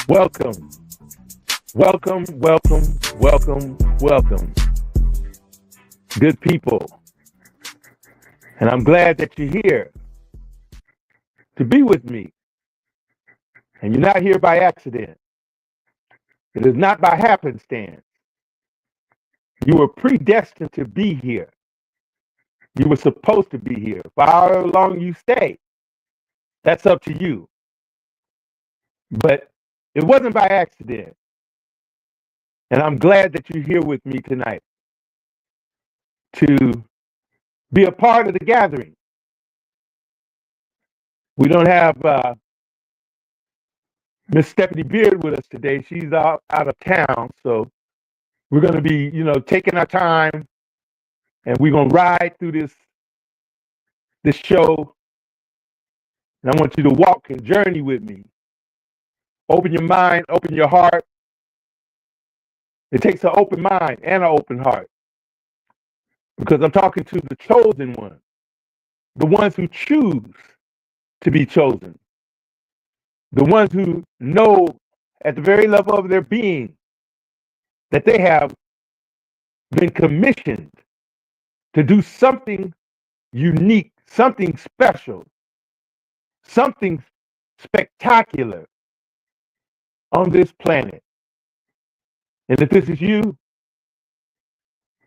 Welcome, welcome, welcome, welcome, welcome, good people. And I'm glad that you're here to be with me. And you're not here by accident. It is not by happenstance. You were predestined to be here. You were supposed to be here. For how long you stay, that's up to you. But it wasn't by accident. And I'm glad that you're here with me tonight to be a part of the gathering. We don't have Miss Stephanie Beard with us today. She's out of town. So we're going to be, taking our time, and we're going to ride through this show. And I want you to walk and journey with me. Open your mind, open your heart. It takes an open mind and an open heart, because I'm talking to the chosen ones, the ones who choose to be chosen, the ones who know at the very level of their being that they have been commissioned to do something unique, something special, something spectacular on this planet. And if this is you,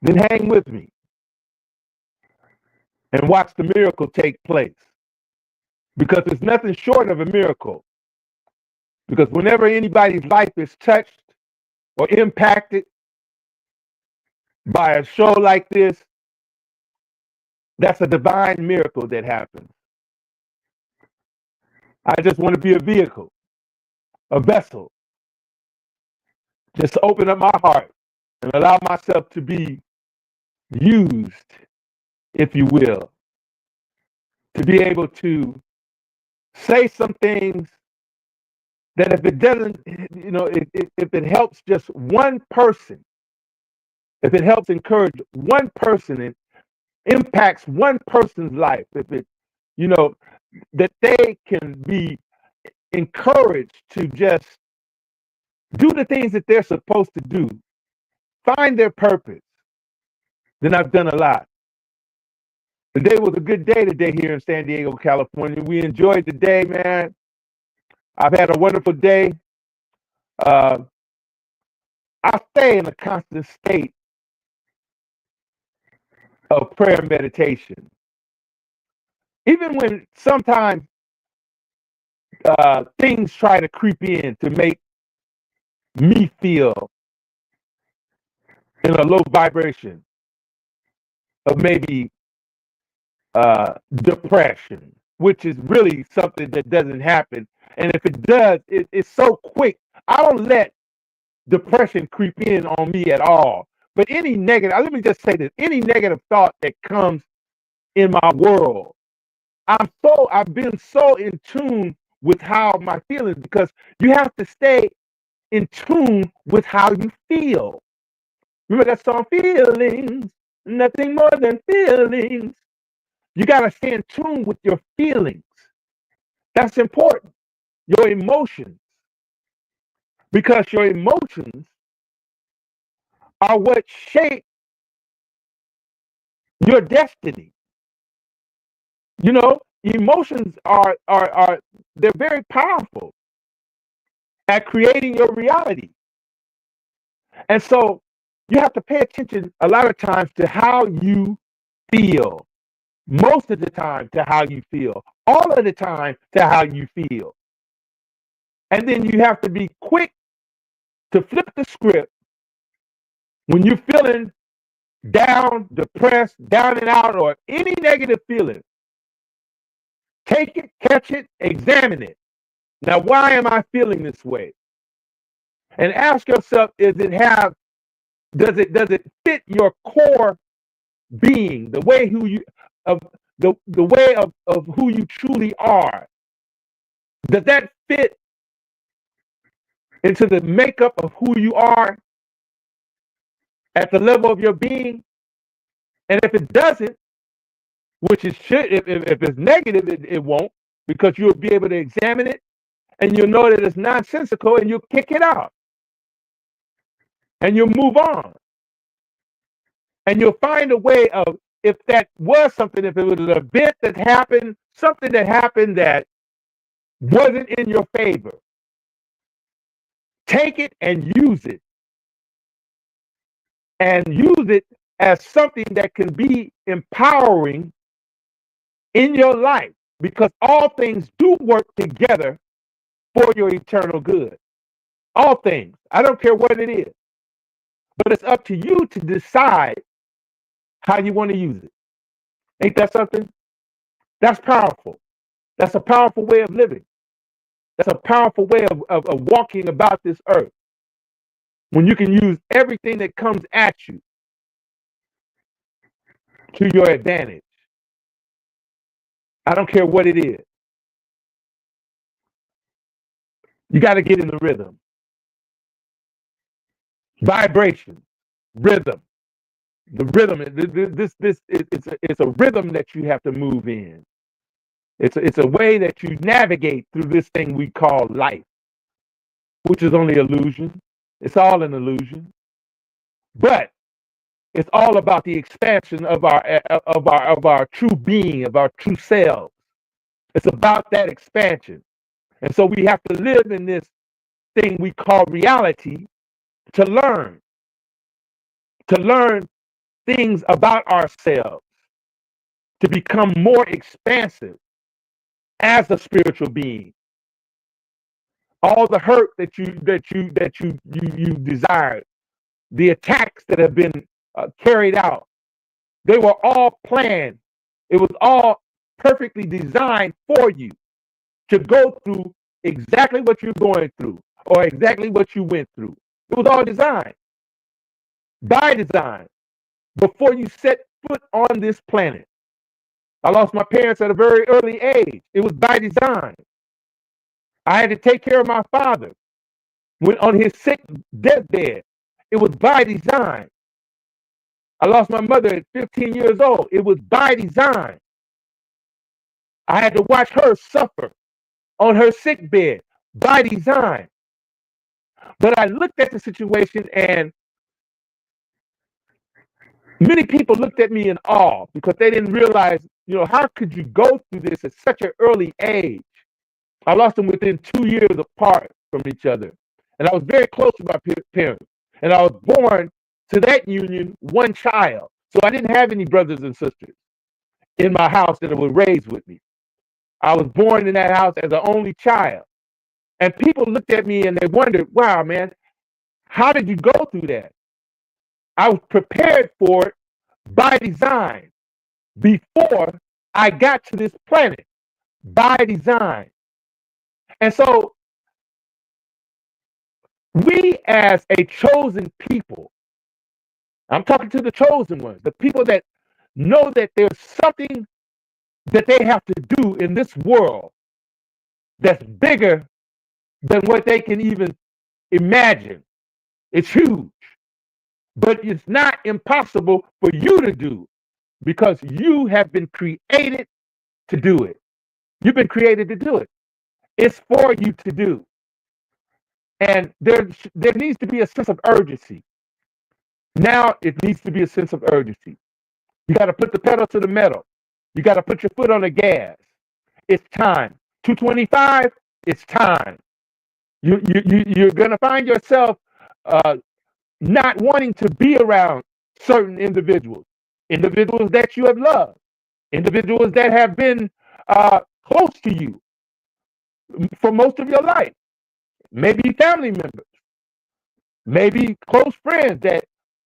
then hang with me and watch the miracle take place. Because it's nothing short of a miracle. Because whenever anybody's life is touched or impacted by a show like this, that's a divine miracle that happens. I just want to be a vehicle, a vessel. Just open up my heart and allow myself to be used, if you will, to be able to say some things that if it doesn't, if it helps just one person, if it helps encourage one person, it impacts one person's life, if it, that they can be encouraged to just do the things that they're supposed to do, find their purpose, then I've done a lot. Today was a good day today here in San Diego, California. We enjoyed the day, man. I've had a wonderful day. I stay in a constant state of prayer and meditation. Even when sometimes things try to creep in to make me feel in a low vibration of maybe depression, which is really something that doesn't happen. And if it does, it's so quick. I don't let depression creep in on me at all. But any negative, let me just say this, any negative thought that comes in my world, I've been so in tune with how my feelings, because you have to stay in tune with how you feel. Remember that song, Feelings, nothing more than feelings. You got to stay in tune with your feelings. That's important. Your emotions. Because your emotions are what shape your destiny. Emotions are they're very powerful at creating your reality. And so you have to pay attention a lot of times to how you feel. Most of the time to how you feel. All of the time to how you feel. And then you have to be quick to flip the script when you're feeling down, depressed, down and out, or any negative feeling. Take it, catch it, examine it. Now, why am I feeling this way? And ask yourself, does it fit your core being, the way the way of who you truly are? Does that fit into the makeup of who you are at the level of your being? And if it doesn't, which it should. If it's negative, it won't, because you'll be able to examine it and you'll know that it's nonsensical and you'll kick it out and you'll move on. And you'll find a way of, if that was something, if it was an event that happened, something that happened that wasn't in your favor, take it and use it. And use it as something that can be empowering in your life, because all things do work together for your eternal good. All things. I don't care what it is. But it's up to you to decide how you want to use it. Ain't that something? That's powerful. That's a powerful way of living. That's a powerful way of walking about this earth. When you can use everything that comes at you to your advantage. I don't care what it is. You got to get in the rhythm. Vibration, rhythm. The rhythm, it's a rhythm that you have to move in. It's a way that you navigate through this thing we call life, which is only illusion. It's all an illusion. But it's all about the expansion of our true being, of our true selves. It's about that expansion. And so we have to live in this thing we call reality to learn things about ourselves, to become more expansive as a spiritual being. All the hurt that you desired, the attacks that have been carried out, they were all planned. It was all perfectly designed for you to go through exactly what you're going through, or exactly what you went through. It was all designed, by design, before you set foot on this planet. I lost my parents at a very early age. It was by design. I had to take care of my father when on his sick deathbed. It was by design. I lost my mother at 15 years old. It was by design. I had to watch her suffer on her sick bed, by design. But I looked at the situation, and many people looked at me in awe, because they didn't realize, how could you go through this at such an early age? I lost them within 2 years apart from each other. And I was very close to my parents. And I was born to that union one child. So I didn't have any brothers and sisters in my house that were raised with me. I was born in that house as an only child. And people looked at me and they wondered, wow, man, how did you go through that? I was prepared for it by design before I got to this planet, by design. And so we, as a chosen people, I'm talking to the chosen ones, the people that know that there's something that they have to do in this world that's bigger than what they can even imagine. It's huge, but it's not impossible for you to do, because you have been created to do it. You've been created to do it. It's for you to do. And there needs to be a sense of urgency. Now it needs to be a sense of urgency. You got to put the pedal to the metal. You got to put your foot on the gas. It's time. 225, it's time. You're going to find yourself not wanting to be around certain individuals that you have loved, individuals that have been close to you for most of your life. Maybe family members, maybe close friends that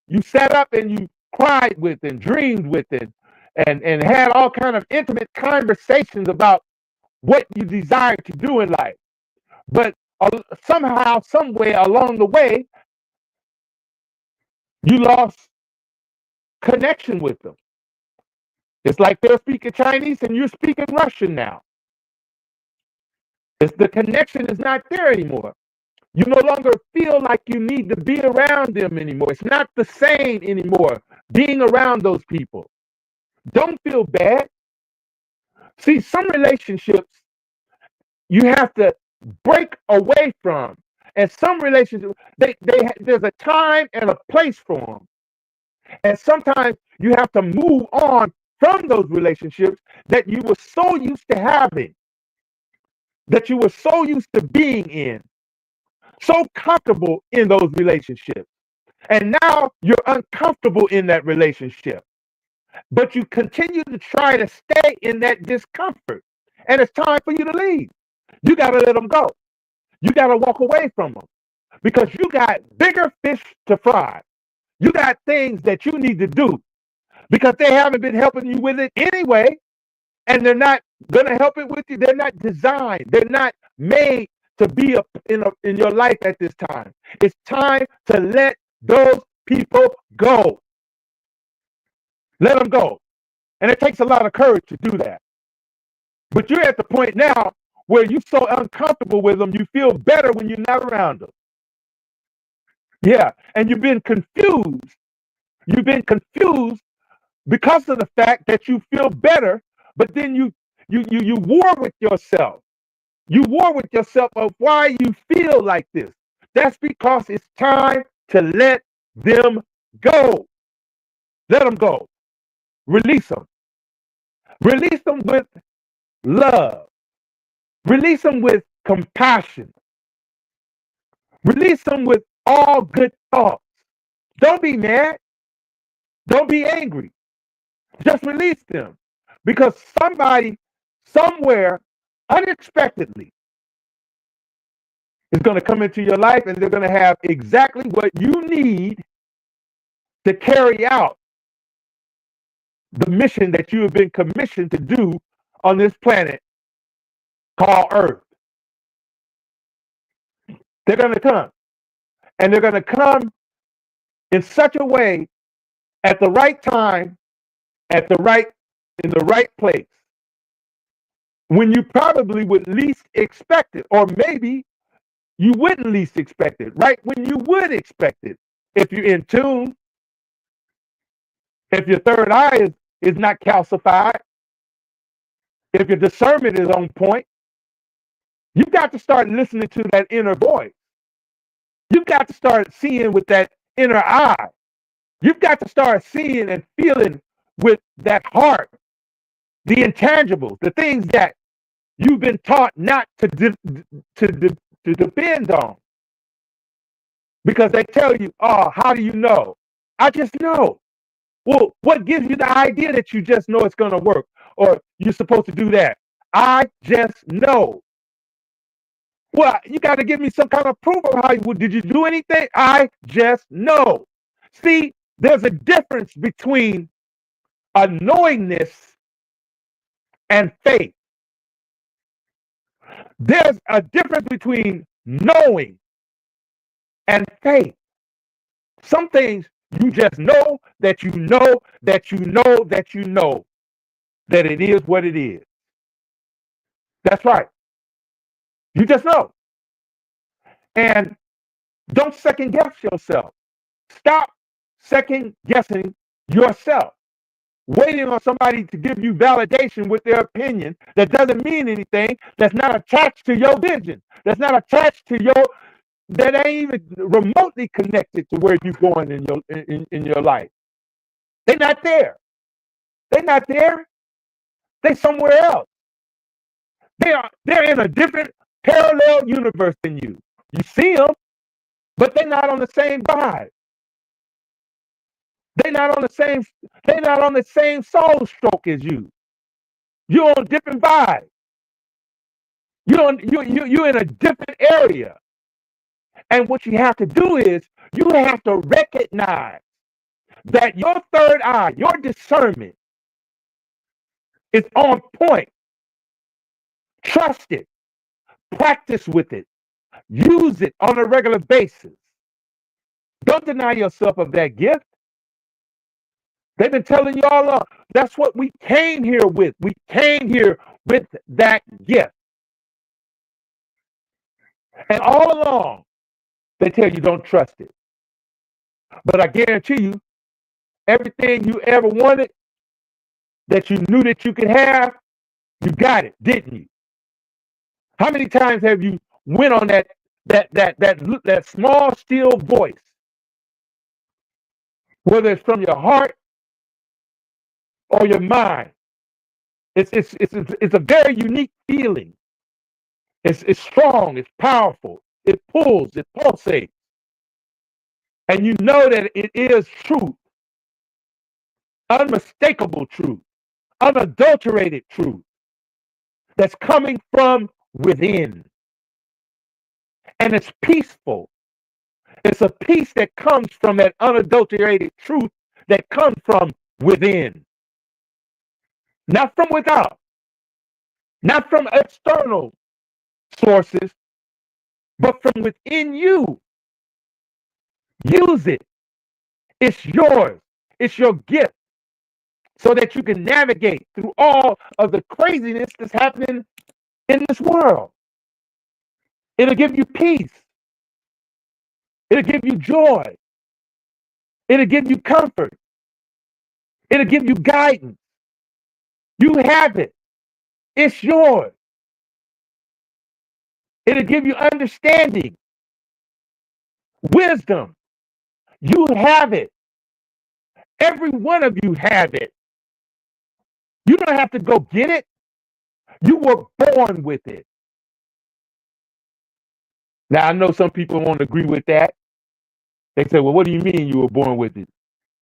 you sat up and you cried with and dreamed with and had all kind of intimate conversations about what you desired to do in life. But somehow, somewhere along the way, you lost connection with them. It's like they're speaking Chinese and you're speaking Russian now. The connection is not there anymore. You no longer feel like you need to be around them anymore. It's not the same anymore being around those people. Don't feel bad. See, some relationships you have to break away from. And some relationships, there's a time and a place for them. And sometimes you have to move on from those relationships that you were so used to having, that you were so used to being in, so comfortable in those relationships. And now you're uncomfortable in that relationship, but you continue to try to stay in that discomfort. And it's time for you to leave. You got to let them go. You got to walk away from them because you got bigger fish to fry. You got things that you need to do because they haven't been helping you with it anyway. And they're not going to help it with you. They're not designed. They're not made to be in your life at this time. It's time to let those people go. Let them go. And it takes a lot of courage to do that. But you're at the point now where you're so uncomfortable with them, you feel better when you're not around them. Yeah, and you've been confused. You've been confused because of the fact that you feel better, but then you war with yourself. You war with yourself of why you feel like this. That's because it's time to let them go. Let them go. Release them. Release them with love. Release them with compassion. Release them with all good thoughts. Don't be mad. Don't be angry. Just release them. Because somebody, somewhere, unexpectedly, is going to come into your life and they're going to have exactly what you need to carry out the mission that you have been commissioned to do on this planet called Earth. They're going to come. And they're going to come in such a way at the right time, in the right place, when you probably would least expect it, or maybe you wouldn't least expect it, right when you would expect it. If you're in tune, if your third eye is not calcified, if your discernment is on point, you've got to start listening to that inner voice. You've got to start seeing with that inner eye. You've got to start seeing and feeling with that heart, the intangibles, the things that you've been taught not to depend on. Because they tell you, oh, how do you know? I just know. Well, what gives you the idea that you just know it's going to work or you're supposed to do that? I just know. Well, you got to give me some kind of proof of how did you do anything? I just know. See, there's a difference between a knowingness and faith. There's a difference between knowing and faith. Some things you just know that you know that you know that you know that it is what it is. That's right. You just know. And don't second guess yourself. Stop second guessing yourself. Waiting on somebody to give you validation with their opinion that doesn't mean anything, that's not attached to your vision, that's not attached to that ain't even remotely connected to where you're going in your life. They're not there. They're not there. They're somewhere else. They're in a different parallel universe than you. You see them, but they're not on the same vibe. They're not on the same soul stroke as you. You're on a different vibe. You're in a different area. And what you have to do is you have to recognize that your third eye, your discernment is on point. Trust it. Practice with it. Use it on a regular basis. Don't deny yourself of that gift. They've been telling you all along. That's what we came here with. We came here with that gift. And all along, they tell you don't trust it. But I guarantee you, everything you ever wanted that you knew that you could have, You got it, didn't you? How many times have you went on that small, still voice, whether it's from your heart or your mind? It's a very unique feeling. It's strong, it's powerful, it pulls, it pulsates. And you know that it is truth, unmistakable truth, unadulterated truth that's coming from within. And it's peaceful. It's a peace that comes from that unadulterated truth that comes from within. Not from without, not from external sources, but from within you. Use it. It's yours. It's your gift so that you can navigate through all of the craziness that's happening in this world. It'll give you peace. It'll give you joy. It'll give you comfort. It'll give you guidance. You have it. It's yours. It'll give you understanding, wisdom. You have it. Every one of you have it. You don't have to go get it. You were born with it. Now, I know some people won't agree with that. They say, well, what do you mean you were born with it?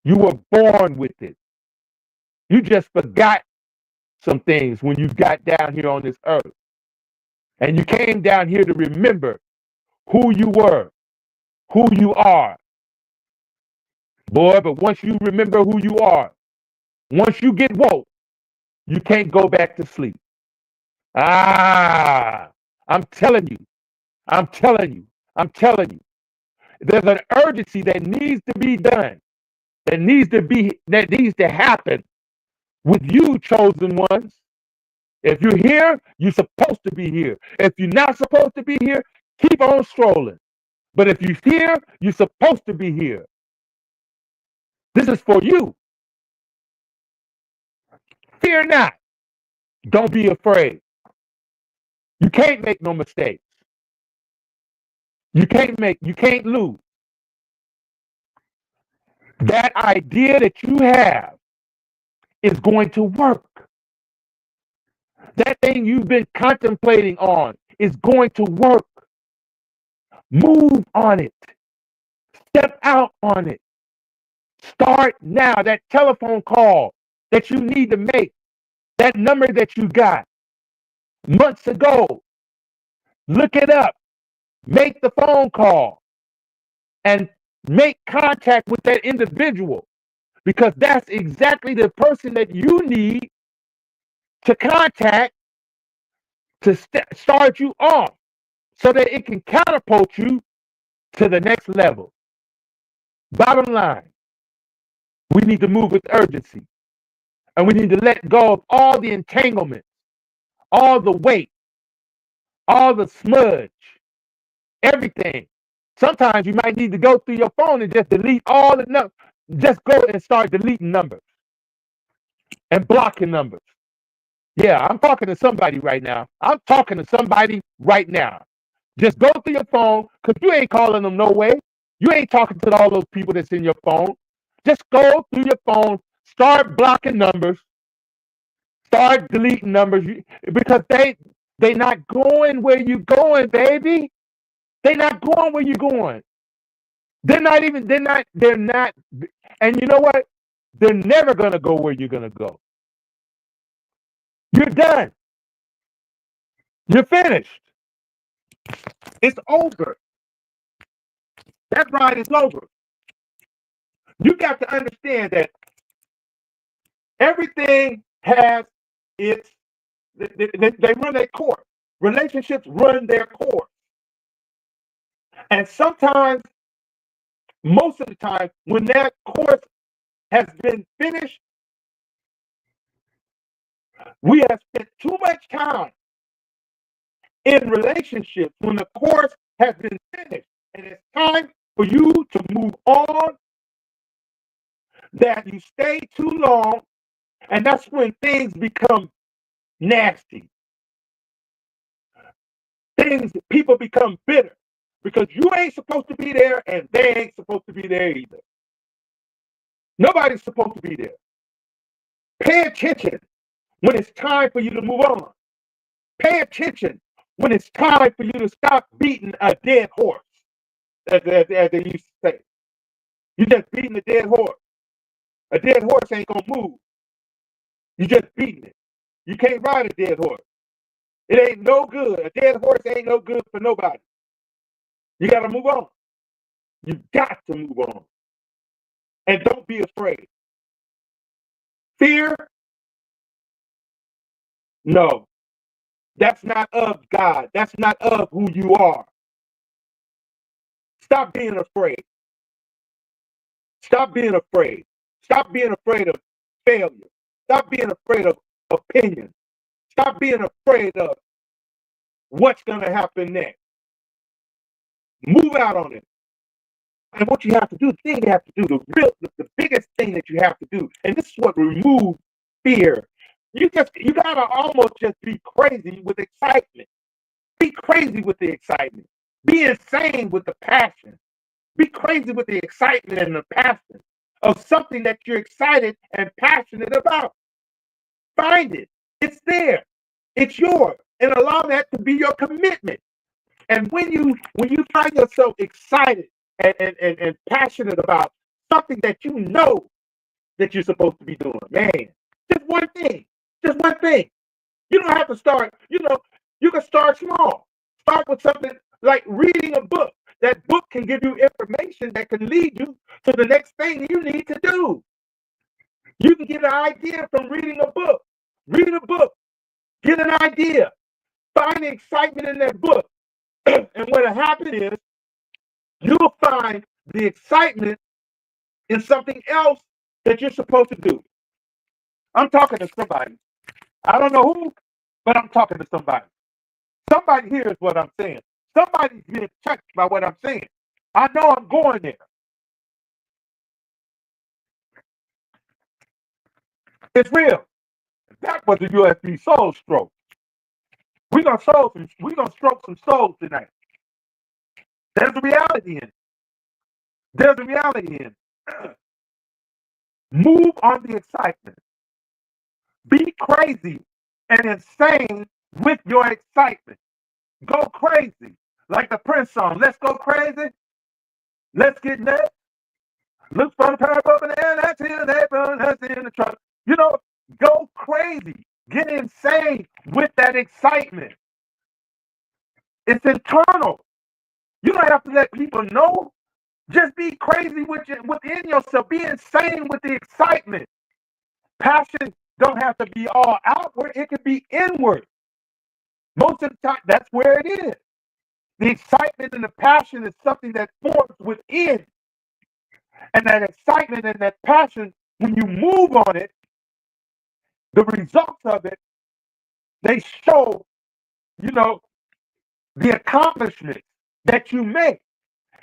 You were born with it. You just forgot some things when you got down here on this earth. And you came down here to remember who you were, who you are. Boy, but once you remember who you are, once you get woke, you can't go back to sleep. I'm telling you. There's an urgency that needs to be done, that needs to happen with you, chosen ones. If you're here, you're supposed to be here. If you're not supposed to be here, keep on strolling. But if you're here, you're supposed to be here. This is for you. Fear not. Don't be afraid. You can't make no mistakes. You can't lose. That idea that you have is going to work. That thing you've been contemplating on is going to work. Move on it. Step out on it. Start now. That telephone call that you need to make, that number that you got months ago, look it up. Make the phone call and make contact with that individual, because that's exactly the person that you need to contact to start you off so that it can catapult you to the next level. Bottom line, we need to move with urgency, and we need to let go of all the entanglements, all the weight, all the smudge, everything. Sometimes you might need to go through your phone and just delete all the numbers. Just go and start deleting numbers and blocking numbers. Yeah, I'm talking to somebody right now. Just go through your phone, because you ain't calling them no way. You ain't talking to all those people that's in your phone. Just go through your phone, start blocking numbers, start deleting numbers, because they not going where you going, baby. They're not going where you're going. They're not, and you know what? They're never going to go where you're going to go. You're done. You're finished. It's over. That ride is over. You got to understand that everything has its, they run their course. Relationships run their course. And sometimes, most of the time, when that course has been finished, we have spent too much time in relationships when the course has been finished. And it's time for you to move on, that you stay too long, and that's when things become nasty. People become bitter because you ain't supposed to be there and they ain't supposed to be there either. Nobody's supposed to be there. Pay attention when it's time for you to move on. Pay attention when it's time for you to stop beating a dead horse, as they used to say. You just beating a dead horse. A dead horse ain't gonna move. You just beating it. You can't ride a dead horse. It ain't no good. A dead horse ain't no good for nobody. You gotta move on. You got to move on. And don't be afraid. Fear? No. That's not of God. That's not of who you are. Stop being afraid. Stop being afraid. Stop being afraid of failure. Stop being afraid of opinions. Stop being afraid of what's going to happen next. Move out on it. And what you have to do, the thing you have to do, the biggest thing that you have to do, and this is what removes fear. You gotta almost just be crazy with excitement. Be crazy with the excitement. Be insane with the passion. Be crazy with the excitement and the passion of something that you're excited and passionate about. Find it. It's there. It's yours. And allow that to be your commitment. And when you find yourself excited and passionate about something that you know that you're supposed to be doing, man, just one thing. Just one thing. You don't have to start, you can start small. Start with something like reading a book. That book can give you information that can lead you to the next thing you need to do. You can get an idea from reading a book. Read a book. Get an idea. Find the excitement in that book. And what'll happen is you'll find the excitement in something else that you're supposed to do. I'm talking to somebody. I don't know who, but I'm talking to somebody. Somebody hears what I'm saying. Somebody's being touched by what I'm saying. I know I'm going there. It's real. That was a USB soul stroke. We're gonna stroke some souls tonight. There's a reality in it. There's a reality in it. Move on the excitement. Be crazy and insane with your excitement. Go crazy. Like the Prince song, let's go crazy. Let's get nuts. Look for the purple and that's in the truck. Go crazy. Get insane with that excitement. It's internal. You don't have to let people know. Just be crazy within yourself. Be insane with the excitement. Passion don't have to be all outward. It can be inward. Most of the time, that's where it is. The excitement and the passion is something that forms within. And that excitement and that passion, when you move on it, the results of it, they show, the accomplishments that you make.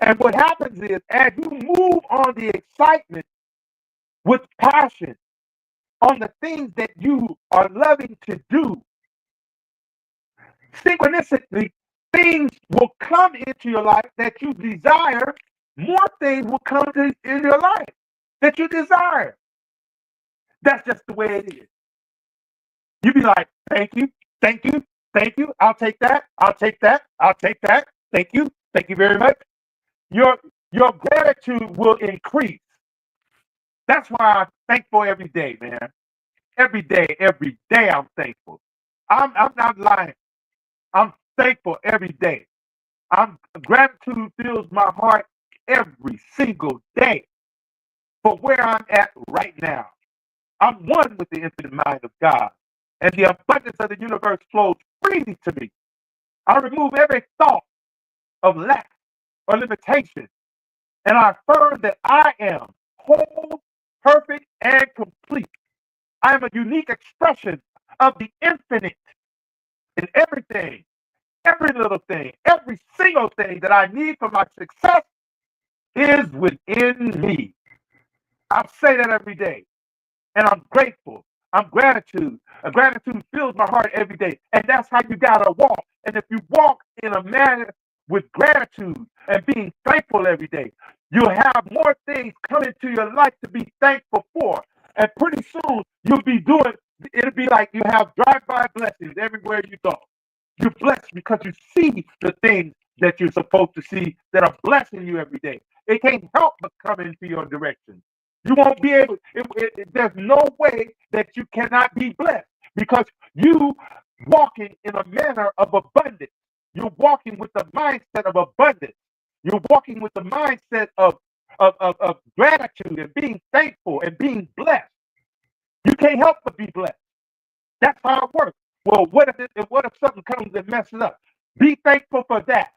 And what happens is, as you move on the excitement with passion, on the things that you are loving to do, synchronistically, things will come into your life that you desire. More things will come in your life that you desire. That's just the way it is. You be like, thank you, thank you, thank you. I'll take that. I'll take that. I'll take that. Thank you. Thank you very much. Your gratitude will increase. That's why I'm thankful every day, man. Every day I'm thankful. I'm not lying. I'm thankful every day. Gratitude fills my heart every single day for where I'm at right now. I'm one with the infinite mind of God, and the abundance of the universe flows freely to me. I remove every thought of lack or limitation, and I affirm that I am whole, perfect, and complete. I am a unique expression of the infinite in everything, every little thing, every single thing that I need for my success is within me. I say that every day, and I'm grateful. I'm gratitude. Gratitude fills my heart every day. And that's how you got to walk. And if you walk in a manner with gratitude and being thankful every day, you'll have more things come into your life to be thankful for. And pretty soon, you'll be doing, it'll be like you have drive-by blessings everywhere you go. You're blessed because you see the things that you're supposed to see that are blessing you every day. It can't help but come into your direction. You won't be able, there's no way that you cannot be blessed because you walking in a manner of abundance. You're walking with the mindset of abundance. You're walking with the mindset of gratitude and being thankful and being blessed. You can't help but be blessed. That's how it works. Well, what if something comes and messes up? Be thankful for that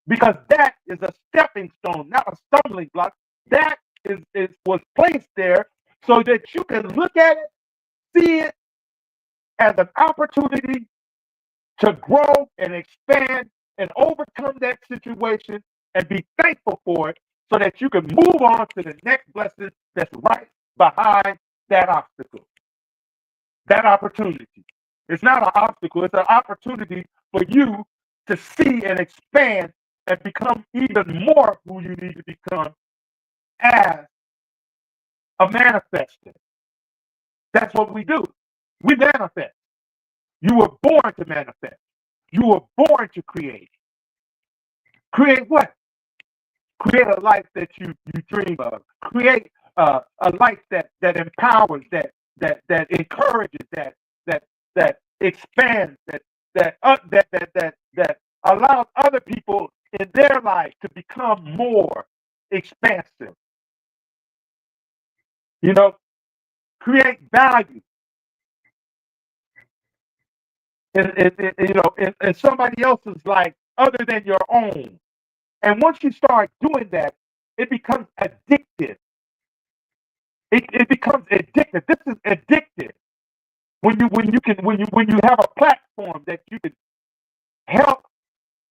because that is a stepping stone, not a stumbling block. That was placed there so that you can look at it, see it as an opportunity to grow and expand and overcome that situation and be thankful for it so that you can move on to the next blessing that's right behind that obstacle, that opportunity. It's not an obstacle, it's an opportunity for you to see and expand and become even more who you need to become as a manifester. That's what we do. We manifest. You were born to manifest. You were born to create. Create what? Create a life that you dream of. Create a life that empowers, that encourages, that expands, that allows other people in their life to become more expansive. You know, create value in somebody else's life other than your own. And once you start doing that, it becomes addictive. It becomes addictive. This is addictive. When you have a platform that you can help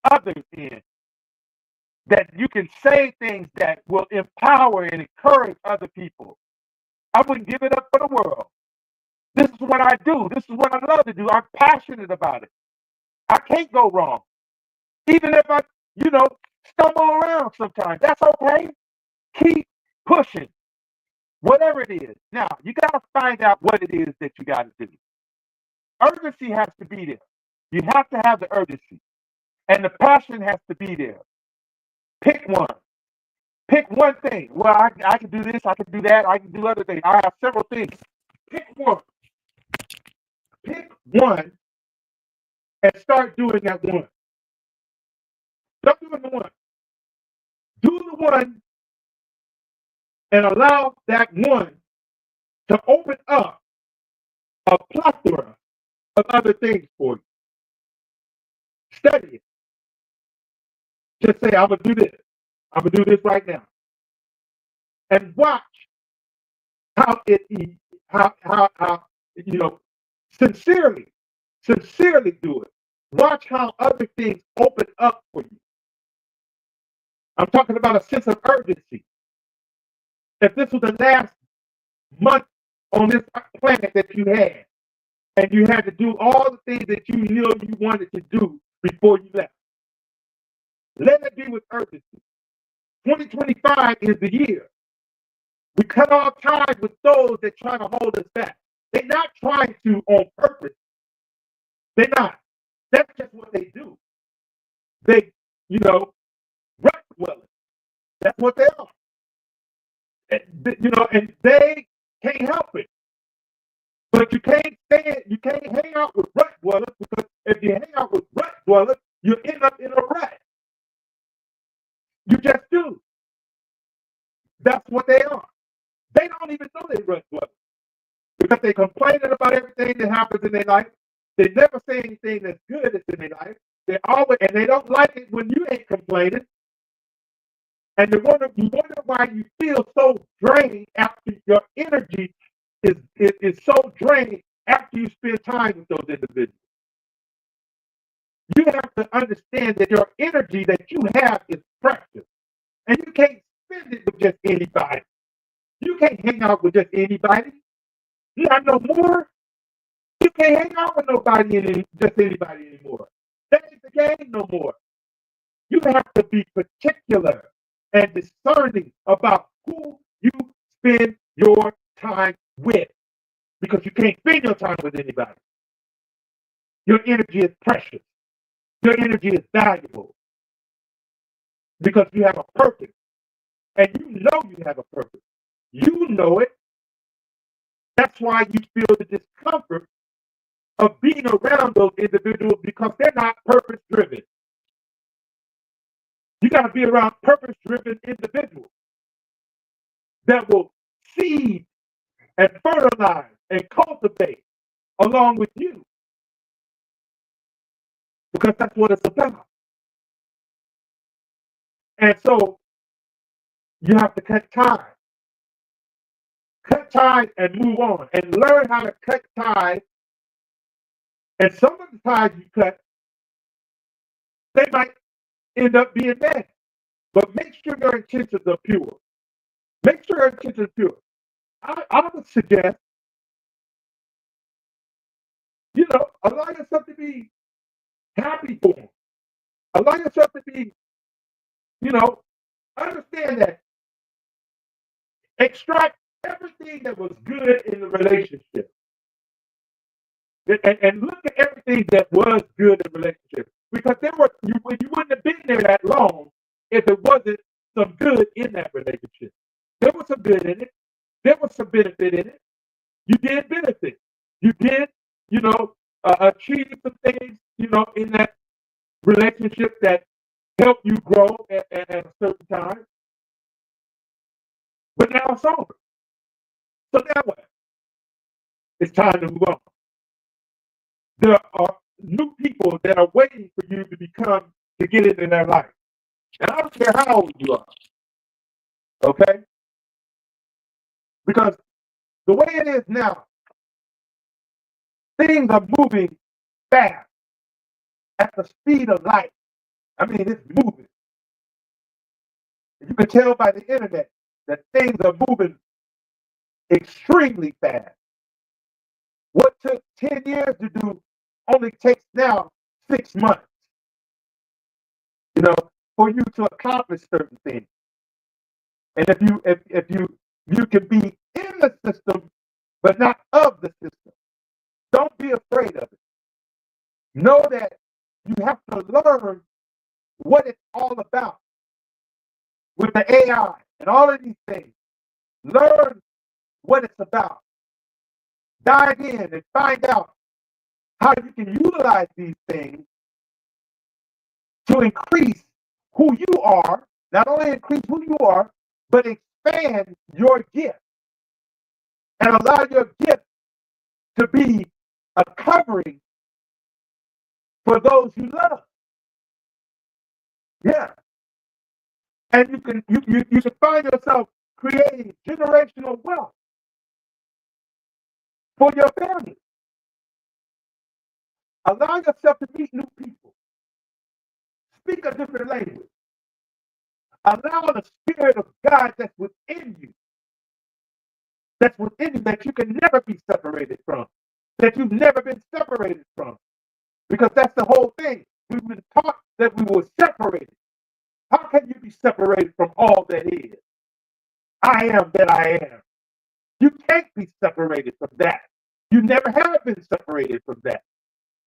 others in, that you can say things that will empower and encourage other people. I wouldn't give it up for the world. This is what I do. This is what I love to do. I'm passionate about it. I can't go wrong. Even if I, stumble around sometimes. That's okay. Keep pushing. Whatever it is. Now, you got to find out what it is that you got to do. Urgency has to be there. You have to have the urgency. And the passion has to be there. Pick one. Pick one thing. Well, I can do this, I can do that, I can do other things. I have several things. Pick one. Pick one and start doing that one. Start doing the one. Do the one and allow that one to open up a plethora of other things for you. Study it. Just say, I'm going to do this. I'm going to do this right now. And watch how sincerely do it. Watch how other things open up for you. I'm talking about a sense of urgency. If this was the last month on this planet that you had, and you had to do all the things that you knew you wanted to do before you left, let it be with urgency. 2025 is the year. We cut off ties with those that try to hold us back. They're not trying to on purpose. They're not. That's just what they do. They, rut dwellers. That's what they are. And they can't help it. But you can't hang out with rut dwellers because if you hang out with rut dwellers, you end up in a rut. You just do. That's what they are. They don't even know they rut dwellers because they complaining about everything that happens in their life. They never say anything that's good that's in their life. And they don't like it when you ain't complaining. And you wonder why you feel so drained after your energy is so drained after you spend time with those individuals. You have to understand that your energy that you have is precious. And you can't spend it with just anybody. You can't hang out with just anybody. Not no more. You can't hang out with nobody just anybody anymore. That ain't the game no more. You have to be particular and discerning about who you spend your time with, because you can't spend your time with anybody. Your energy is precious. Your energy is valuable because you have a purpose, and you know you have a purpose. You know it. That's why you feel the discomfort of being around those individuals, because they're not purpose driven. You got to be around purpose driven individuals that will seed and fertilize and cultivate along with you, because that's what it's about. And so you have to cut ties and move on and learn how to cut ties. And some of the ties you cut, they might end up being bad, but make sure your intentions are pure. Make sure your intentions are pure. I would suggest, allow yourself to be happy for them. Allow yourself to be, understand that. Extract everything that was good in the relationship. And look at everything that was good in the relationship. Because you wouldn't have been there that long if there wasn't some good in that relationship. There was some good in it. There was some benefit in it. You did benefit. You did, achieve some things, in that relationship that helped you grow at a certain time. But now it's over. So now what? It's time to move on. There are new people that are waiting for you to get into their life. And I don't care how old you are. Okay? Because the way it is now, things are moving fast at the speed of light. I mean, it's moving. You can tell by the internet that things are moving extremely fast. What took 10 years to do only takes now 6 months, for you to accomplish certain things. And if you can be in the system, but not of the system, don't be afraid of it. Know that you have to learn what it's all about with the AI and all of these things. Learn what it's about. Dive in and find out how you can utilize these things to increase who you are, not only increase who you are, but expand your gift and allow your gift to be a covering for those you love. Yeah. And you can find yourself creating generational wealth for your family. Allow yourself to meet new people. Speak a different language. Allow the Spirit of God that's within you, that you can never be separated from, that you've never been separated from. Because that's the whole thing. We've been taught that we were separated. How can you be separated from all that is? I am that I am. You can't be separated from that. You never have been separated from that.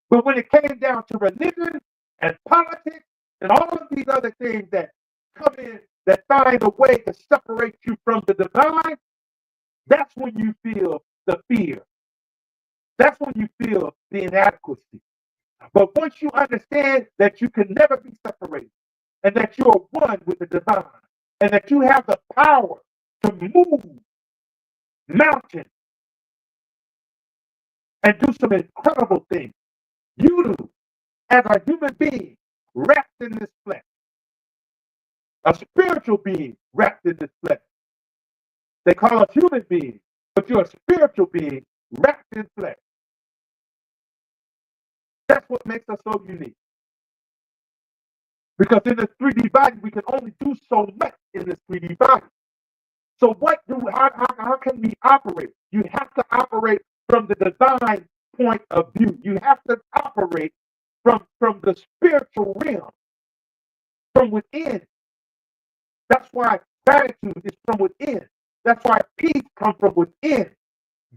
But when it came down to religion and politics and all of these other things that come in that find a way to separate you from the divine, that's when you feel the fear. That's when you feel the inadequacy. But once you understand that you can never be separated and that you are one with the divine and that you have the power to move mountains and do some incredible things, you do, as a human being wrapped in this flesh, a spiritual being wrapped in this flesh. They call us human beings, but you're a spiritual being wrapped in flesh. That's what makes us so unique. Because in this 3D body, we can only do so much in this 3D body. So how can we operate? You have to operate from the divine point of view. You have to operate from the spiritual realm, from within. That's why gratitude is from within. That's why peace comes from within.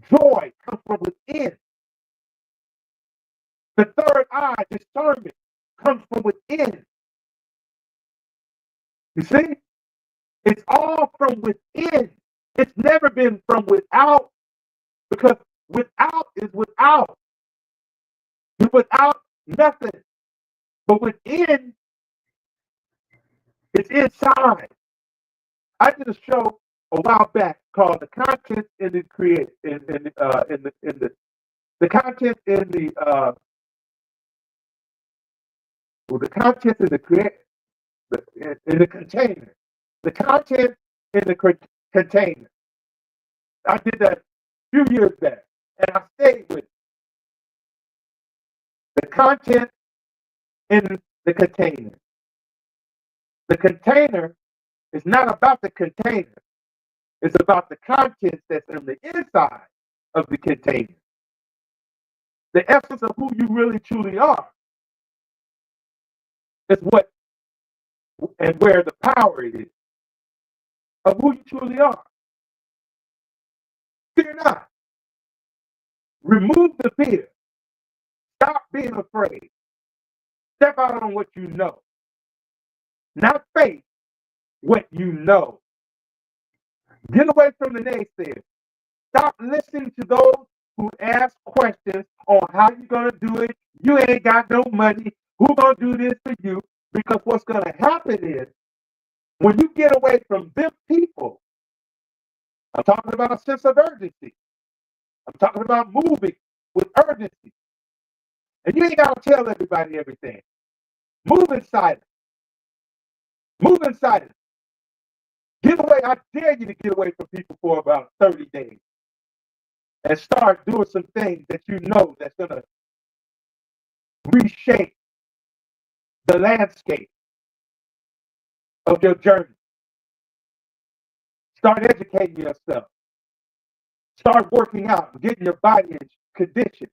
Joy comes from within. The third eye, discernment, comes from within. You see? It's all from within. It's never been from without, because without is without. You're without nothing. But within, it's inside. I did a show a while back called "The Content in the Create the Content in the content in the create in the container, the content in the container." I did that a few years back, and I stayed with it. The content in the container. The container is not about the container. It's about the contents that's in the inside of the container. The essence of who you really truly are is what and where the power is of who you truly are. Fear not. Remove the fear. Stop being afraid. Step out on what you know. Not faith, what you know. Get away from the naysayers. Stop listening to those who ask questions on how you're going to do it. You ain't got no money. Who's going to do this for you? Because what's going to happen is, when you get away from them people, I'm talking about a sense of urgency. I'm talking about moving with urgency. And you ain't got to tell everybody everything. Move inside it. Move inside it. Get away. I dare you to get away from people for about 30 days and start doing some things that you know that's going to reshape the landscape of your journey. Start educating yourself. Start working out, getting your body in condition,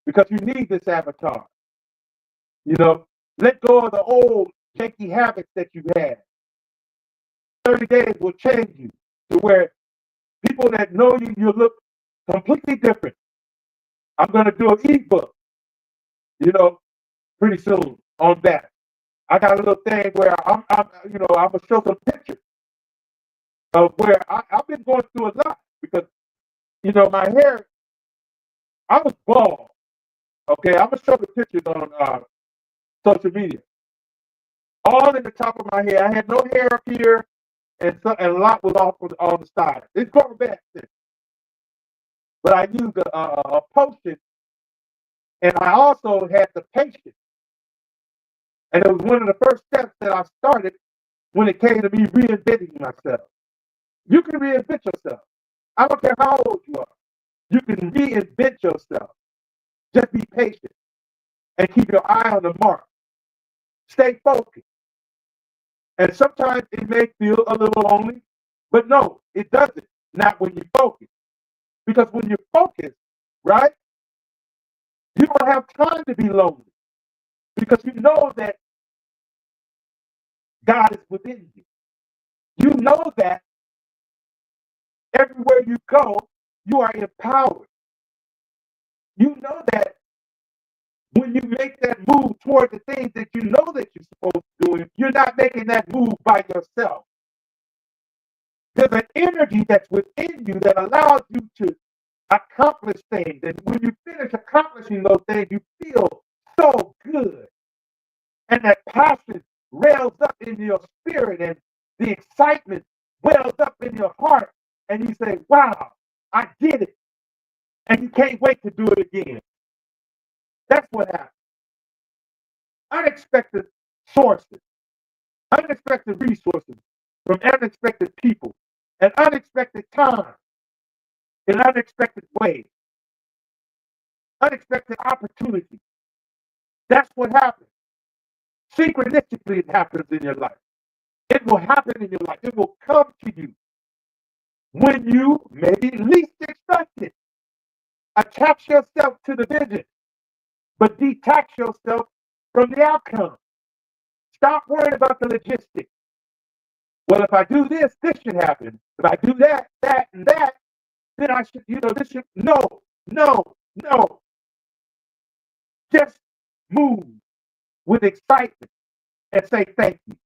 because you need this avatar. You know, let go of the old janky habits that you had. 30 days will change you to where people that know you, you look completely different. I'm going to do an ebook, pretty soon on that. I got a little thing where I'm going to show some pictures of where I've been going through a lot, because, my hair, I was bald. Okay, I'm going to show the pictures on social media. All in the top of my head. I had no hair up here, and a lot was off on the side. It's growing back since. But I used a potion, and I also had the patience. And it was one of the first steps that I started when it came to me reinventing myself. You can reinvent yourself. I don't care how old you are. You can reinvent yourself. Just be patient and keep your eye on the mark. Stay focused. And sometimes it may feel a little lonely, but no, it doesn't. Not when you focus. Because when you're focused, right, you don't have time to be lonely. Because you know that God is within you. You know that everywhere you go, you are empowered. You know that when you make that move toward the things that you know that you're supposed to do, you're not making that move by yourself. There's an energy that's within you that allows you to accomplish things. And when you finish accomplishing those things, you feel so good. And that passion rails up in your spirit, and the excitement wells up in your heart. And you say, wow, I did it. And you can't wait to do it again. That's what happens. Unexpected sources, unexpected resources from unexpected people, and unexpected time, in unexpected ways, unexpected opportunities. That's what happens. Synchronistically, it happens in your life. It will happen in your life. It will come to you when you maybe least expect it. Attach yourself to the vision, but detach yourself from the outcome. Stop worrying about the logistics. Well, if I do this, this should happen. If I do that, that, and that, then I should, this should. No, no, no. Just move with excitement and say thank you.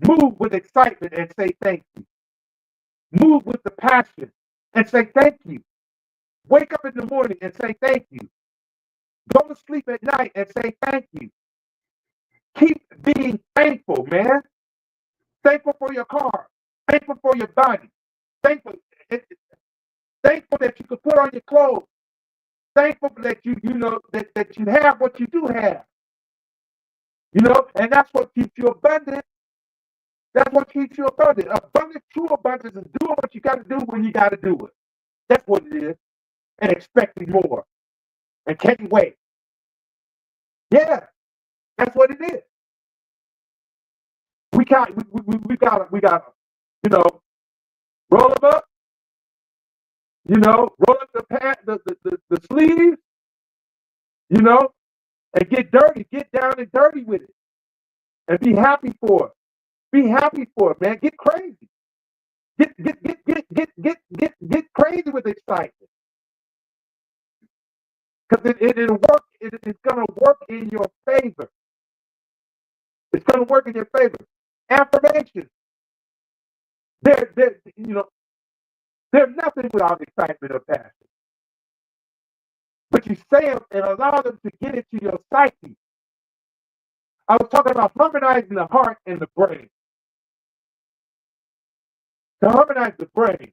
Move with excitement and say thank you. Move with the passion and say thank you. Wake up in the morning and say thank you. Go to sleep at night and say thank you. Keep being thankful, man. Thankful for your car. Thankful for your body. Thankful, thankful that you can put on your clothes. Thankful that that you have what you do have. And that's what keeps you abundant. That's what keeps you abundant. Abundant, true abundance is doing what you got to do when you got to do it. That's what it is. And expecting more. And can't wait. Yeah, that's what it is. We got, roll them up. Roll up the sleeves. And get dirty. Get down and dirty with it, and be happy for it. Be happy for it, man. Get crazy. Get crazy with excitement. Because it'll work. It's gonna work in your favor. It's gonna work in your favor. Affirmations. They're nothing without excitement or passion. But you say them and allow them to get into your psyche. I was talking about harmonizing the heart and the brain. To harmonize the brain,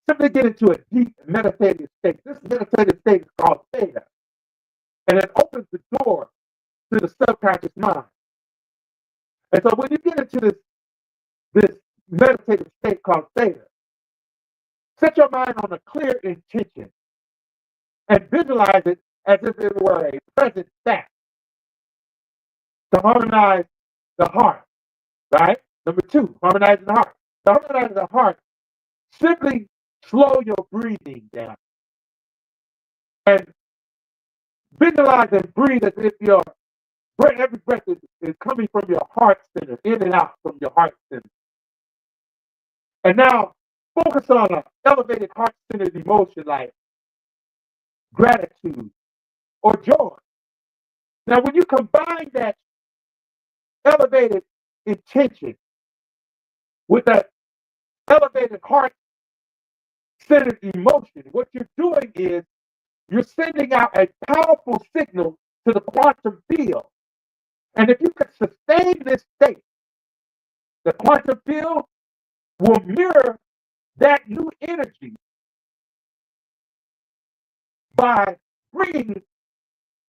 simply get into a deep meditative state. This meditative state is called theta. And it opens the door to the subconscious mind. And so when you get into this meditative state called theta, set your mind on a clear intention and visualize it as if it were a present fact. To harmonize the heart, right? Number 2, harmonizing the heart. To harmonize the heart, simply slow your breathing down. And visualize and breathe as if every breath is coming from your heart center, in and out from your heart center. And now focus on an elevated heart-centered emotion like gratitude or joy. Now, when you combine that elevated intention with that elevated heart-centered emotion, what you're doing is you're sending out a powerful signal to the quantum field. And if you can sustain this state, the quantum field will mirror that new energy by bringing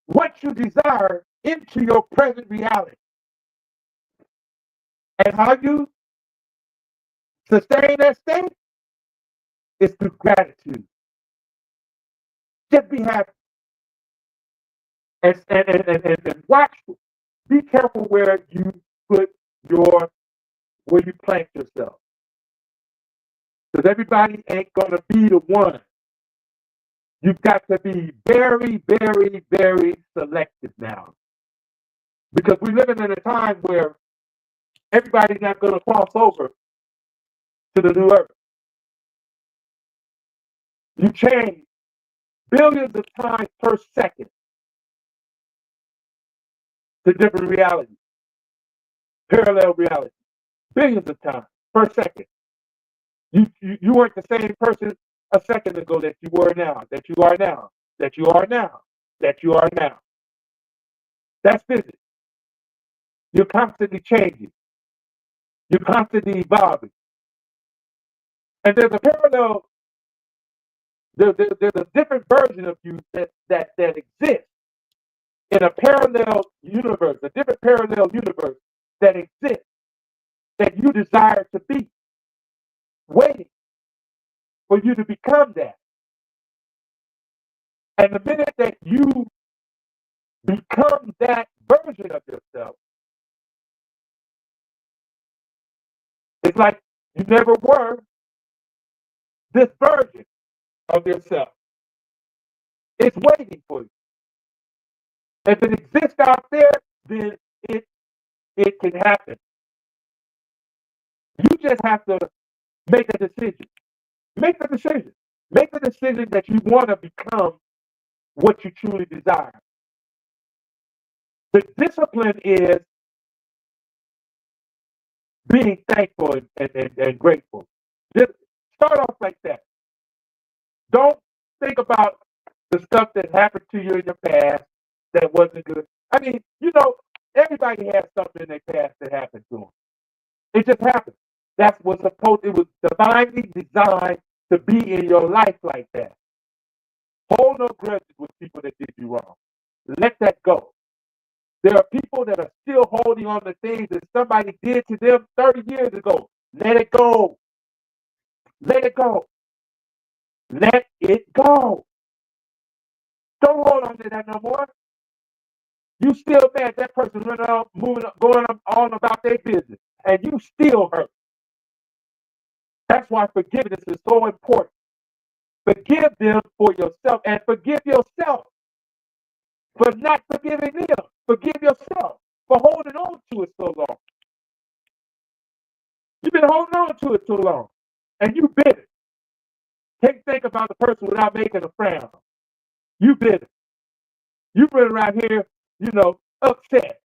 what you desire into your present reality. And how you sustain that state is through gratitude. Just be happy. And watch, be careful where you put where you plant yourself. Because everybody ain't going to be the one. You've got to be very, very, very selective now. Because we're living in a time where everybody's not going to cross over to the new earth. You change billions of times per second to different realities, parallel realities, billions of times per second. You weren't the same person a second ago that you were now, that you are now, that you are now, that you are now. That's physics. You're constantly changing. You're constantly evolving. And there's a parallel, there's a different version of you that exists in a parallel universe, a different parallel universe that exists, that you desire to be, waiting for you to become that. And the minute that you become that version of yourself, it's like you never were this version. of yourself. It's waiting for you. If it exists out there, then it can happen. You just have to make a decision. Make the decision. Make the decision that you want to become what you truly desire. The discipline is being thankful and grateful. Just start off like that. Don't think about the stuff that happened to you in your past that wasn't good. I mean, everybody has something in their past that happened to them. It just happened. That's what's supposed. It was divinely designed to be in your life like that. Hold no grudges with people that did you wrong. Let that go. There are people that are still holding on to things that somebody did to them 30 years ago. Let it go. Let it go. Let it go. Don't hold on to that no more. You still mad that person running on, moving up, going on about their business, and you still hurt. That's why forgiveness is so important. Forgive them for yourself and forgive yourself for not forgiving them. Forgive yourself for holding on to it so long. You've been holding on to it too long, and you bitter. Can't think about the person without making a frown. You bitter. You've been around here, upset.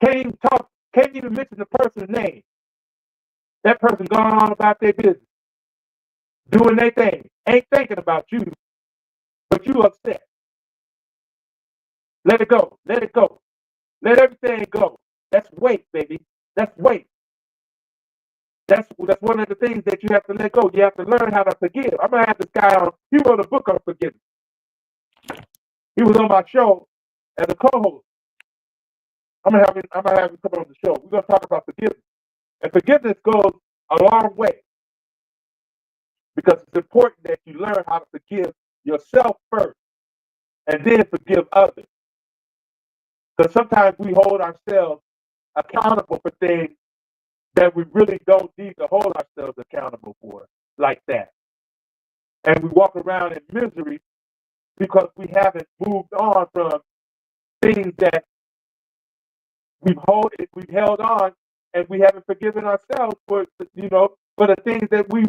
Can't even talk, can't even mention the person's name. That person going on about their business, doing their thing, ain't thinking about you, but you upset. Let it go. Let it go. Let everything go. That's weight, baby. That's weight. That's one of the things that you have to let go. You have to learn how to forgive. I'm gonna have this guy on. He wrote a book on forgiveness. He was on my show as a co-host. I'm gonna have him come on the show. We're gonna talk about forgiveness. And forgiveness goes a long way because it's important that you learn how to forgive yourself first and then forgive others. Because sometimes we hold ourselves accountable for things that we really don't need to hold ourselves accountable for like that. And we walk around in misery because we haven't moved on from things that we've held on, and we haven't forgiven ourselves for the things that we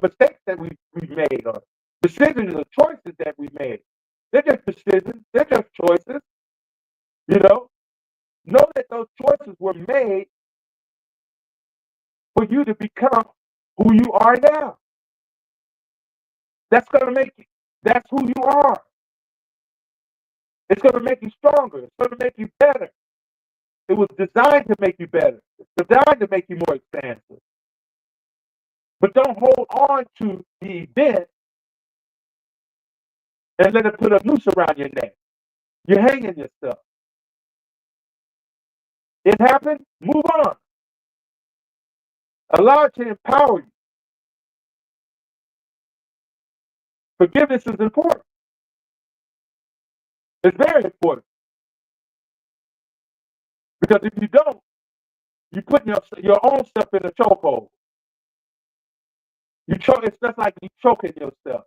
mistakes that we made, or decisions or choices that we made. They're just decisions. They're just choices. Know that those choices were made for you to become who you are now. That's going to make you. That's who you are. It's going to make you stronger. It's going to make you better. It was designed to make you better. It's designed to make you more expansive. But don't hold on to the event and let it put a noose around your neck. You're hanging yourself. It happened. Move on. Allow it to empower you. Forgiveness is important. It's very important. Because if you don't, you put your own stuff in a chokehold. You choke. It's just like you choking yourself,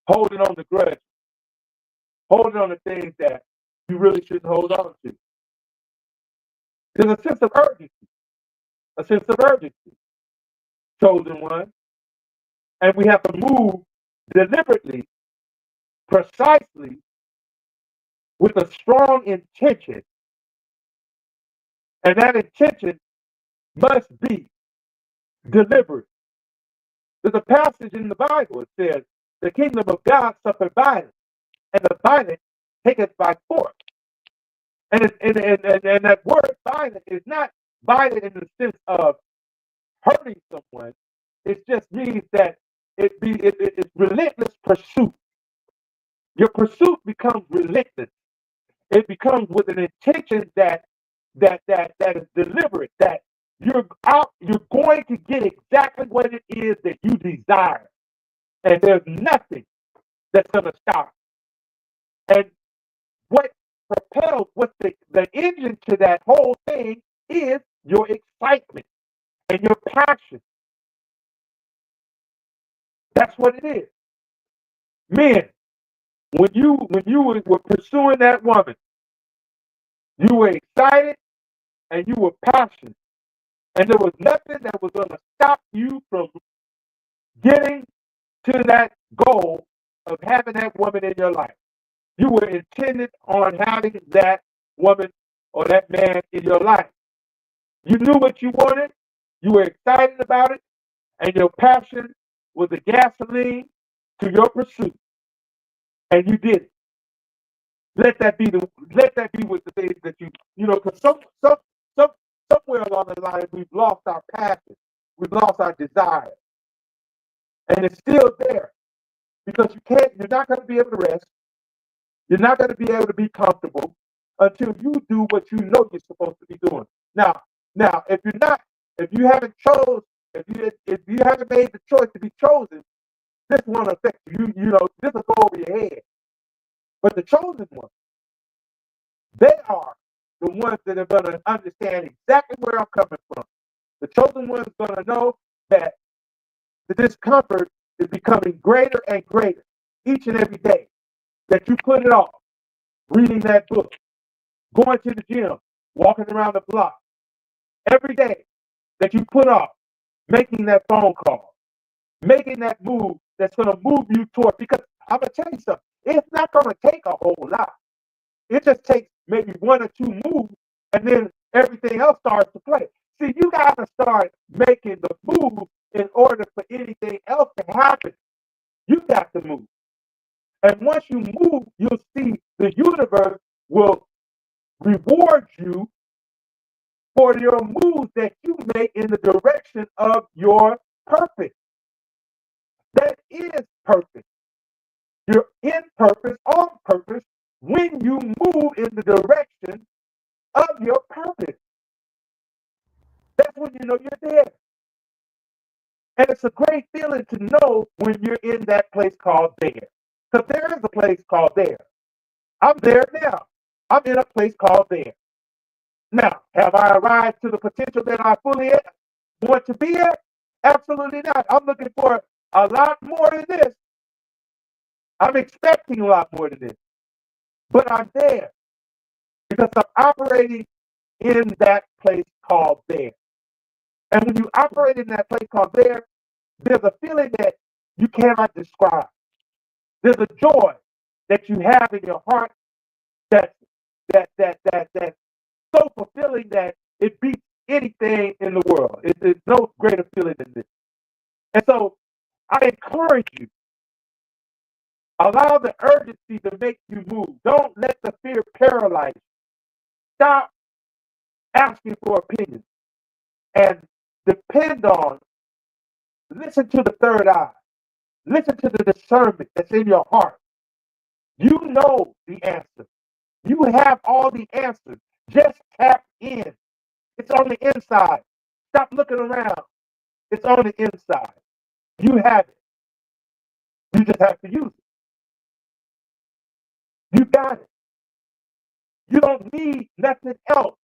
holding on to grudge, holding on to things that you really shouldn't hold on to. There's a sense of urgency, chosen one, and we have to move deliberately, precisely, with a strong intention, and that intention must be deliberate. There's a passage in the Bible. It says, "The kingdom of God suffered violence, and the violent take it by force." And that word violent is not violent in the sense of hurting someone. It just means that it's relentless pursuit. Your pursuit becomes relentless. It becomes with an intention that is deliberate. That you're going to get exactly what it is that you desire, and there's nothing that's going to stop. And what propels, what the engine to that whole thing is your excitement and your passion. That's what it is. Men, when you were pursuing that woman, you were excited and you were passionate. And there was nothing that was going to stop you from getting to that goal of having that woman in your life. You were intended on having that woman or that man in your life. You knew what you wanted. You were excited about it. And your passion was the gasoline to your pursuit. And you did it. Let that be with the things that because somewhere along the line we've lost our passion. We've lost our desire. And it's still there. Because you're not going to be able to rest. You're not going to be able to be comfortable until you do what you know you're supposed to be doing. Now, if you haven't made the choice to be chosen, this won't affect you. This will go over your head. But the chosen ones, they are the ones that are going to understand exactly where I'm coming from. The chosen ones are going to know that the discomfort is becoming greater and greater each and every day. That you put it off, reading that book, going to the gym, walking around the block, every day that you put off, making that phone call, making that move that's going to move you toward, because I'm going to tell you something, it's not going to take a whole lot. It just takes maybe one or two moves, and then everything else starts to play. See, you got to start making the move in order for anything else to happen. You got to move. And once you move, you'll see the universe will reward you for your moves that you make in the direction of your purpose. That is purpose. You're in purpose, on purpose, when you move in the direction of your purpose. That's when you know you're there. And it's a great feeling to know when you're in that place called there. Because there is a place called there. I'm there now. I'm in a place called there. Now, have I arrived to the potential that I fully want to be at? Absolutely not. I'm looking for a lot more than this. I'm expecting a lot more than this. But I'm there because I'm operating in that place called there. And when you operate in that place called there, there's a feeling that you cannot describe. There's a joy that you have in your heart that's so fulfilling that it beats anything in the world. There's no greater feeling than this. And so I encourage you, allow the urgency to make you move. Don't let the fear paralyze you. Stop asking for opinions and depend on, listen to the third eye. Listen to the discernment that's in your heart. You know the answer. You have all the answers. Just tap in. It's on the inside. Stop looking around. It's on the inside. You have it. You just have to use it. You got it. You don't need nothing else.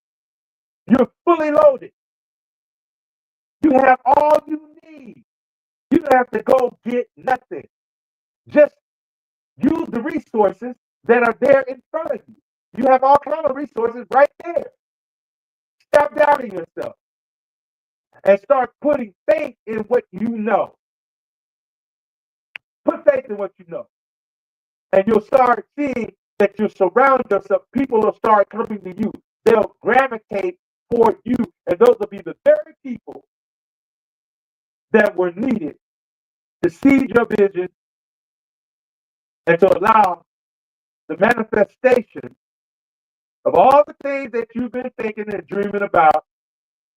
You're fully loaded. You have all you need. You don't have to go get nothing. Just use the resources that are there in front of you. You have all kinds of resources right there. Stop doubting yourself and start putting faith in what you know. Put faith in what you know. And you'll start seeing that you surround yourself. People will start coming to you. They'll gravitate toward you. And those will be the very people that were needed to see your vision and to allow the manifestation of all the things that you've been thinking and dreaming about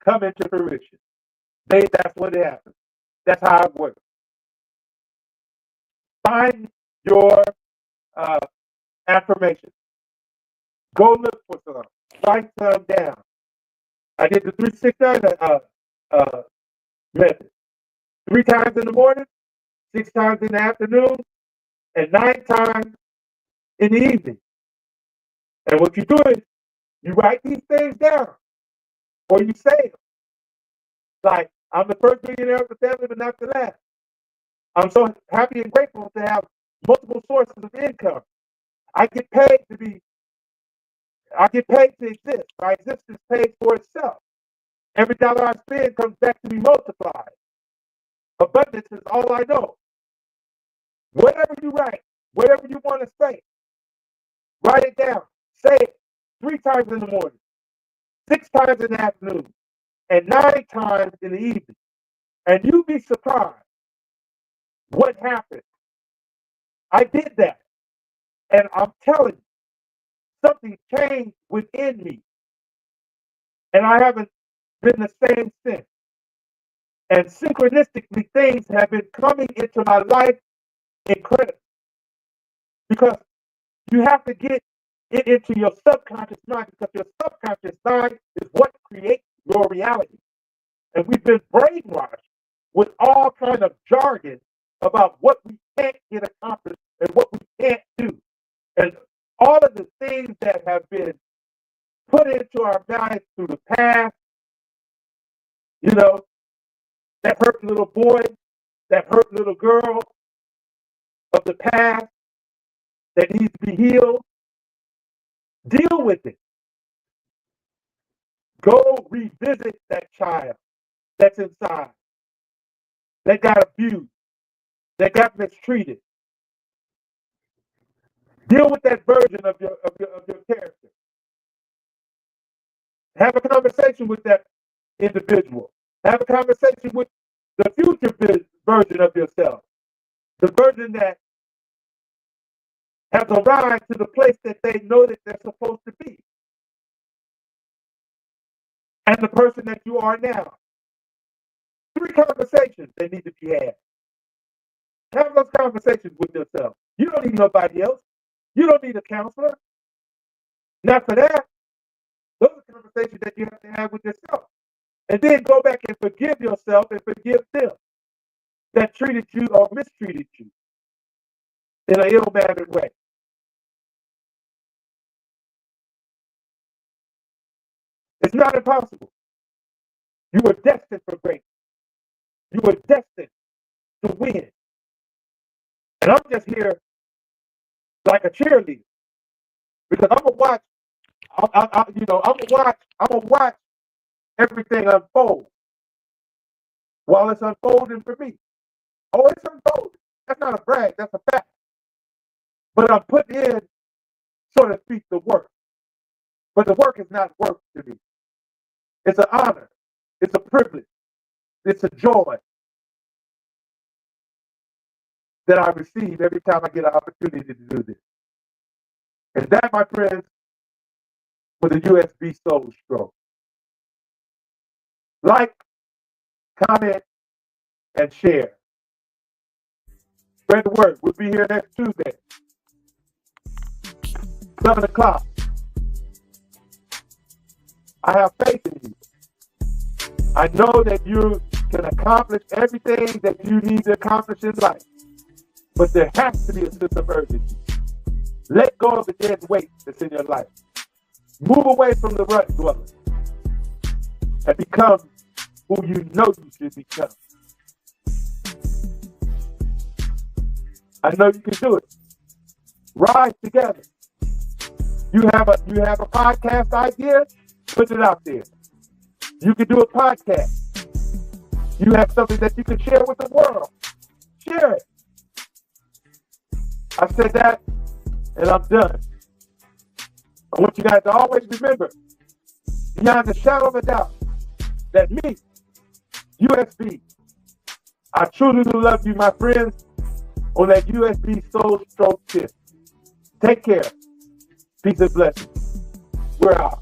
come into fruition. That's what it happens. That's how it works. Find your affirmation. Go look for some. Write some down. I did the 3-6-9 method. 3 times in the morning, 6 times in the afternoon, and 9 times in the evening. And what you do is you write these things down, or you say them. Like, I'm the first millionaire of the family, but not the last. I'm so happy and grateful to have multiple sources of income. I get paid to exist. My existence pays for itself. Every dollar I spend comes back to be multiplied. Abundance is all I know. Whatever you write, whatever you want to say, write it down. Say it 3 times in the morning, 6 times in the afternoon, and 9 times in the evening. And you'd be surprised what happened. I did that. And I'm telling you, something changed within me. And I haven't been the same since. And synchronistically, things have been coming into my life incredible. Because you have to get it into your subconscious mind, because your subconscious mind is what creates your reality. And we've been brainwashed with all kind of jargon about what we can't get accomplished and what we can't do. And all of the things that have been put into our minds through the past, you know, that hurt little boy, that hurt little girl of the past that needs to be healed, deal with it. Go revisit that child that's inside, that got abused, that got mistreated. Deal with that version of your character. Have a conversation with that individual. Have a conversation with the future version of yourself. The version that has arrived to the place that they know that they're supposed to be. And the person that you are now. 3 conversations that need to be had. Have those conversations with yourself. You don't need nobody else. You don't need a counselor. Not for that. Those are conversations that you have to have with yourself. And then go back and forgive yourself and forgive them that treated you or mistreated you in an ill-mannered way. It's not impossible. You were destined for greatness. You were destined to win. And I'm just here like a cheerleader, because I'm gonna watch everything unfold while it's unfolding for me. Oh, it's unfolding. That's not a brag. That's a fact. But I'm putting in, so to speak, the work. But the work is not work to me. It's an honor. It's a privilege. It's a joy that I receive every time I get an opportunity to do this. And that, my friends, was a USB Soul Stroke. Like, comment, and share. Spread the word. We'll be here next Tuesday, 7 o'clock. I have faith in you. I know that you can accomplish everything that you need to accomplish in life. But there has to be a sense of urgency. Let go of the dead weight that's in your life. Move away from the rut dweller and become who you know you should become. I know you can do it. Rise together. You have a podcast idea? Put it out there. You can do a podcast. You have something that you can share with the world. Share it. I said that, and I'm done. I want you guys to always remember, beyond the shadow of a doubt, that me, USB, I truly do love you, my friends, on that USB Soul Stroke tip. Take care. Peace and blessings. We're out.